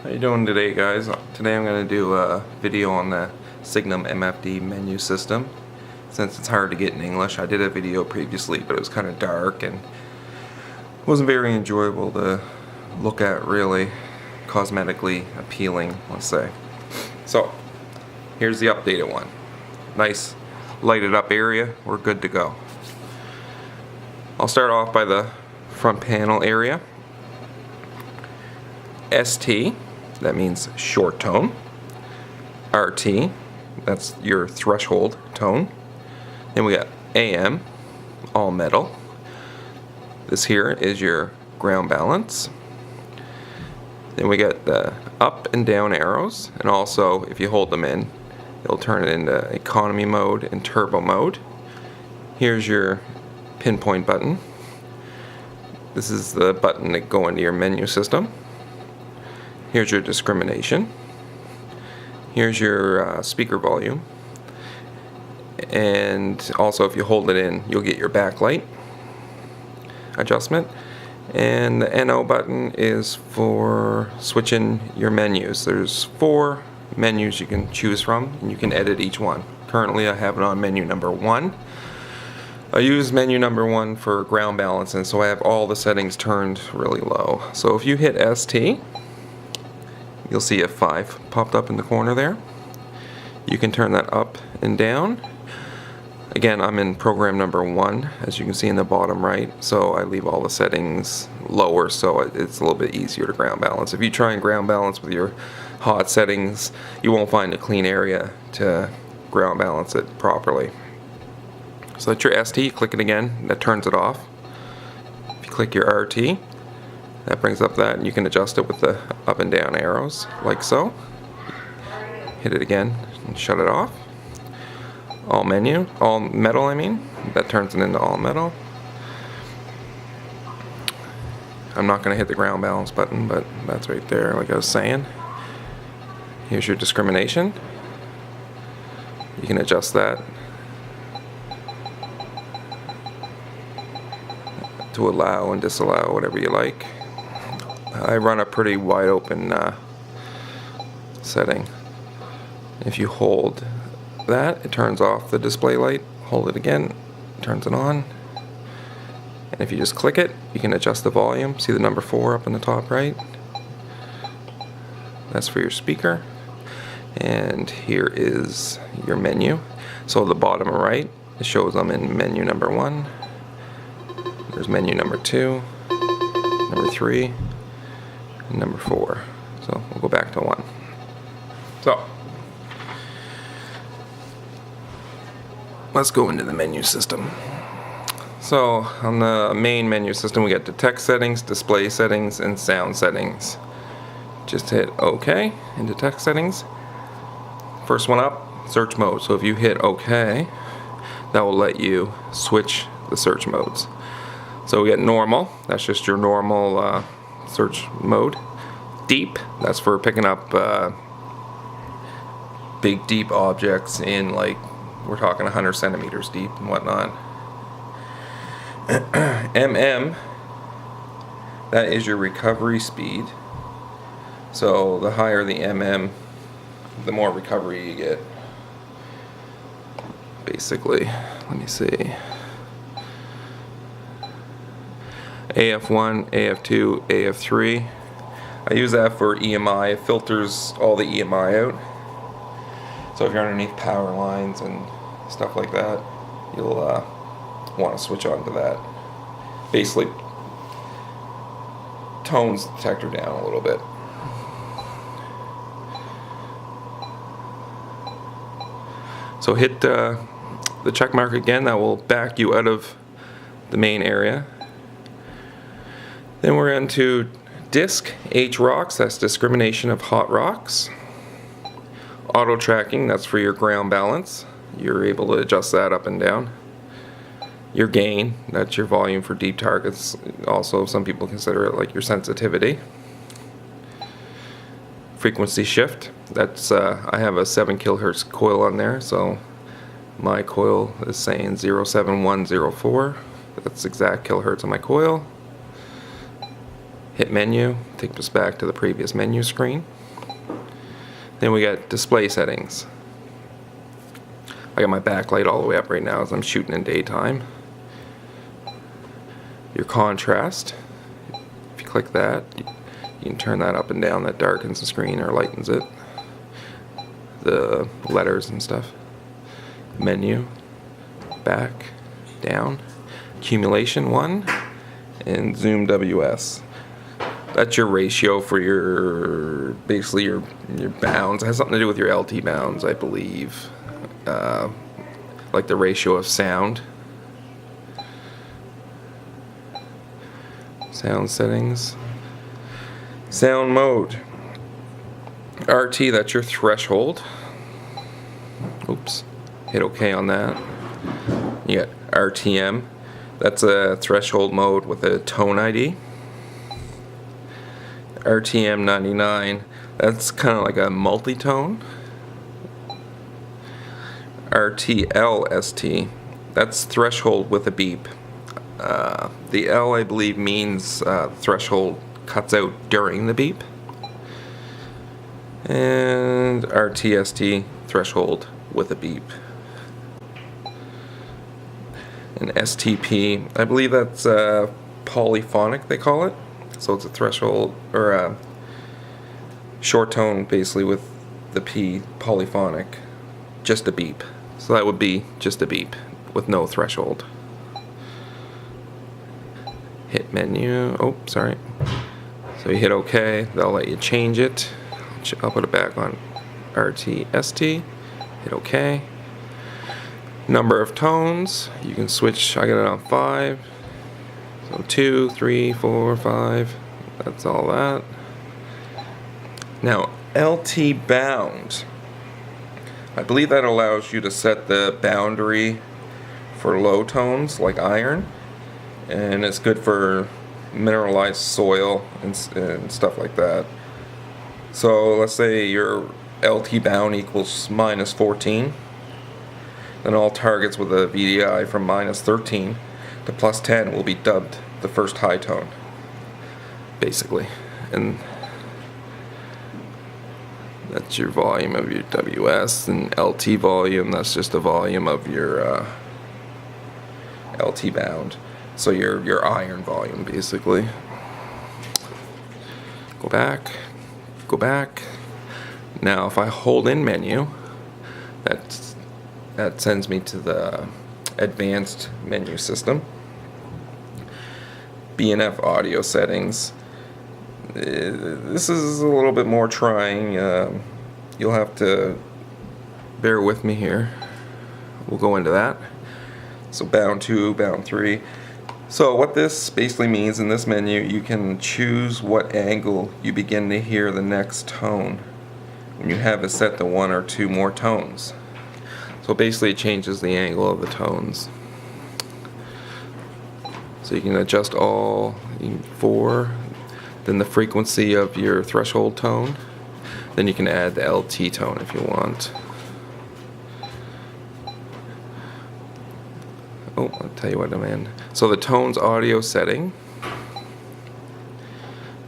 How you doing today, guys? Today I'm going to do a video on the SIGNUM MFD menu system. Since it's hard to get in English, I did a video previously, but it was kind of dark and wasn't very enjoyable to look at, really. Cosmetically appealing, let's say. So, here's the updated one. Nice lighted up area, we're good to go. I'll start off by the front panel area. ST, that means short tone. RT, that's your threshold tone. Then we got AM, all metal. This here is your ground balance. Then we got the up and down arrows, and also if you hold them in, it'll turn it into economy mode and turbo mode. Here's your pinpoint button. This is the button that go into your menu system. Here's your discrimination. Here's your speaker volume. And also if you hold it in, you'll get your backlight adjustment. And the NO button is for switching your menus. There's 4 menus you can choose from, and you can edit each one. Currently I have it on menu number 1. I use menu number 1 for ground balance, and so I have all the settings turned really low. So if you hit ST, you'll see a 5 popped up in the corner there. You can turn that up and down. Again, I'm in program number 1, as you can see in the bottom right, so I leave all the settings lower so it's a little bit easier to ground balance. If you try and ground balance with your hot settings, you won't find a clean area to ground balance it properly. So that's your ST, click it again, that turns it off. If you click your RT, that brings up that, and you can adjust it with the up and down arrows, like so. Hit it again and shut it off. All metal, that turns it into all metal. I'm not going to hit the ground balance button, but that's right there, like I was saying. Here's your discrimination. You can adjust that to allow and disallow, whatever you like. I run a pretty wide open setting. If you hold that, it turns off the display light. Hold it again, turns it on. And if you just click it, you can adjust the volume. See the number 4 up in the top right? That's for your speaker. And here is your menu. So the bottom right, it shows I'm in menu number 1. There's menu number 2, number 3, and number 4. So we'll go back to 1. So let's go into the menu system. So on the main menu system, we got detect settings, display settings, and sound settings. Just hit OK in detect settings. First one up, search mode. So if you hit OK, that will let you switch the search modes. So we got normal, that's just your normal search mode. Deep, that's for picking up big deep objects in, like, we're talking 100 centimeters deep and whatnot. MM, that is your recovery speed. So the higher the MM, the more recovery you get. Basically, let me see. AF1, AF2, AF3. I use that for EMI. It filters all the EMI out. So if you're underneath power lines and stuff like that, you'll want to switch on to that. Basically, tones the detector down a little bit. So hit the check mark again. That will back you out of the main area. Then we're into disc H rocks. That's discrimination of hot rocks. Auto tracking, that's for your ground balance. You're able to adjust that up and down. Your gain, that's your volume for deep targets. Also, some people consider it like your sensitivity. Frequency shift, that's I have a 7 kilohertz coil on there, so my coil is saying 07104. That's exact kilohertz on my coil. Hit menu, take us back to the previous menu screen. Then we got display settings. I got my backlight all the way up right now as I'm shooting in daytime. Your contrast, if you click that, you can turn that up and down. That darkens the screen or lightens it. The letters and stuff. Menu, back, down, accumulation 1, and zoom WS. That's your ratio for your, basically your bounds. It has something to do with your LT bounds, I believe. Like the ratio of sound. Sound settings. Sound mode. RT, that's your threshold. Oops. Hit OK on that. You got RTM. That's a threshold mode with a tone ID. RTM 99, that's kind of like a multi-tone. RTLST, that's threshold with a beep. The L, I believe, means threshold cuts out during the beep. And RTST, threshold with a beep. And STP, I believe that's polyphonic, they call it. So it's a threshold, or a short tone basically with the P, polyphonic, just a beep. So that would be just a beep with no threshold. Hit menu, oh sorry. So you hit OK, they'll let you change it. I'll put it back on RTST, hit OK. Number of tones, you can switch, I got it on 5. So 2, 3, 4, 5, that's all that. Now, LT bound. I believe that allows you to set the boundary for low tones like iron, and it's good for mineralized soil and stuff like that. So let's say your LT bound equals -14, then all targets with a VDI from -13 to +10 will be dubbed the first high tone, basically. And that's your volume of your WS, and LT volume, that's just the volume of your LT bound. So your iron volume, basically. Go back, go back. Now if I hold in menu, that sends me to the advanced menu system. BNF audio settings. This is a little bit more trying. You'll have to bear with me here. We'll go into that. So bound 2, bound 3. So what this basically means in this menu, you can choose what angle you begin to hear the next tone when you have it set to 1 or 2 more tones. So basically it changes the angle of the tones. So you can adjust all 4, then the frequency of your threshold tone, then you can add the LT tone if you want. Oh, I'll tell you what I'm in. So the tones audio setting,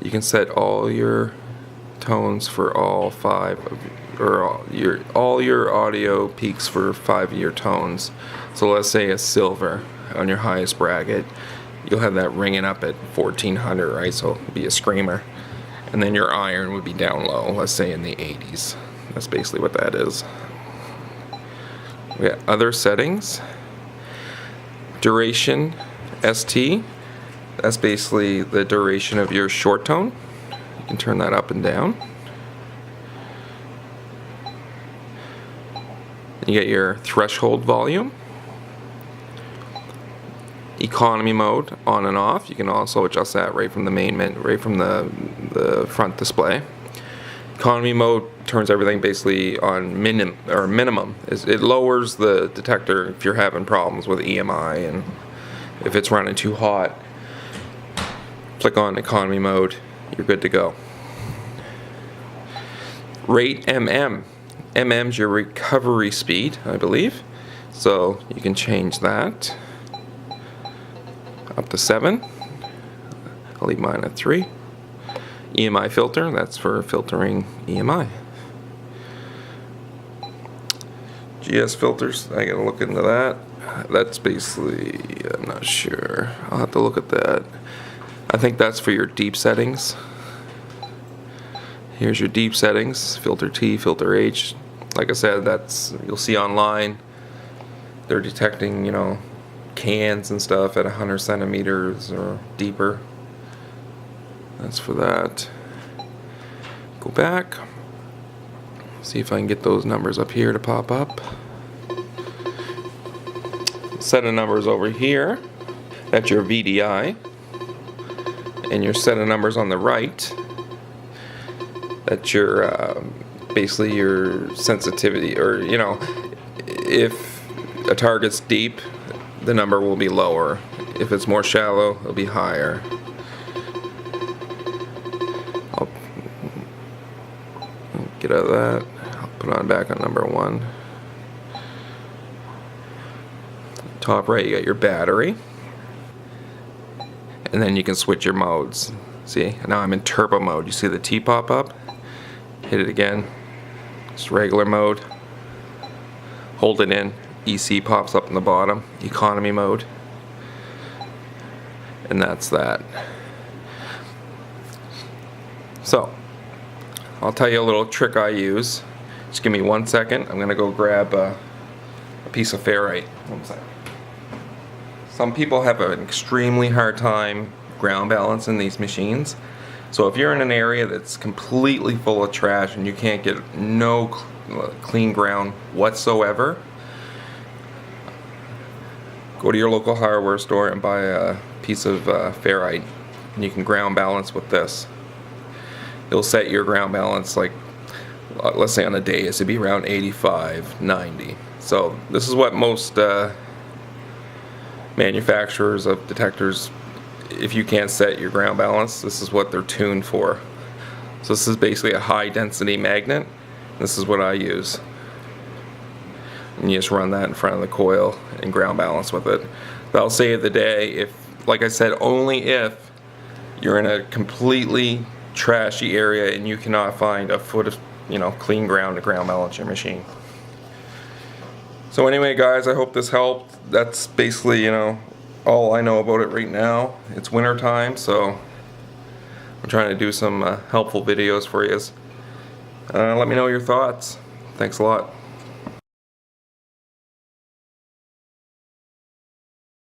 you can set all your tones for all 5 of, or all your audio peaks for 5 of your tones. So let's say a silver on your highest bracket, you'll have that ringing up at 1400, right? So it'll be a screamer. And then your iron would be down low, let's say in the 80s. That's basically what that is. We got other settings. Duration, ST. That's basically the duration of your short tone. You can turn that up and down. You get your threshold volume. Economy mode, on and off. You can also adjust that right from the main menu, right from the front display. Economy mode turns everything basically on minimum. It lowers the detector if you're having problems with EMI and if it's running too hot. Click on economy mode, you're good to go. Rate MM. MM's your recovery speed, I believe. So you can change that up to 7. I'll leave mine at 3. EMI filter, that's for filtering EMI. GS filters, I gotta look into that. That's basically, I'm not sure. I'll have to look at that. I think that's for your deep settings. Here's your deep settings, filter T, filter H. Like I said, that's, you'll see online, they're detecting, you know, cans and stuff at 100 centimeters or deeper. That's for that. Go back. See if I can get those numbers up here to pop up. Set of numbers over here. That's your VDI. And your set of numbers on the right. That's your basically your sensitivity, or you know, if a target's deep, the number will be lower. If it's more shallow, it'll be higher. I'll get out of that. I'll put on back on number 1. Top right, you got your battery. And then you can switch your modes. See, now I'm in turbo mode. You see the T pop up? Hit it again. Just regular mode. Hold it in. EC pops up in the bottom. Economy mode. And that's that. So, I'll tell you a little trick I use. Just give me 1 second. I'm going to go grab a piece of ferrite. 1 second. Some people have an extremely hard time ground balancing these machines. So if you're in an area that's completely full of trash and you can't get no clean ground whatsoever, go to your local hardware store and buy a piece of ferrite, and you can ground balance with this. It'll set your ground balance, like let's say on a day it's to be around 85, 90. So this is what most manufacturers of detectors, if you can't set your ground balance, this is what they're tuned for. So this is basically a high density magnet. This is what I use. And you just run that in front of the coil and ground balance with it. That'll save the day if, like I said, only if you're in a completely trashy area and you cannot find a foot of, you know, clean ground to ground balance your machine. So anyway, guys, I hope this helped. That's basically, you know, all I know about it right now. It's winter time, so I'm trying to do some helpful videos for you. Let me know your thoughts. Thanks a lot.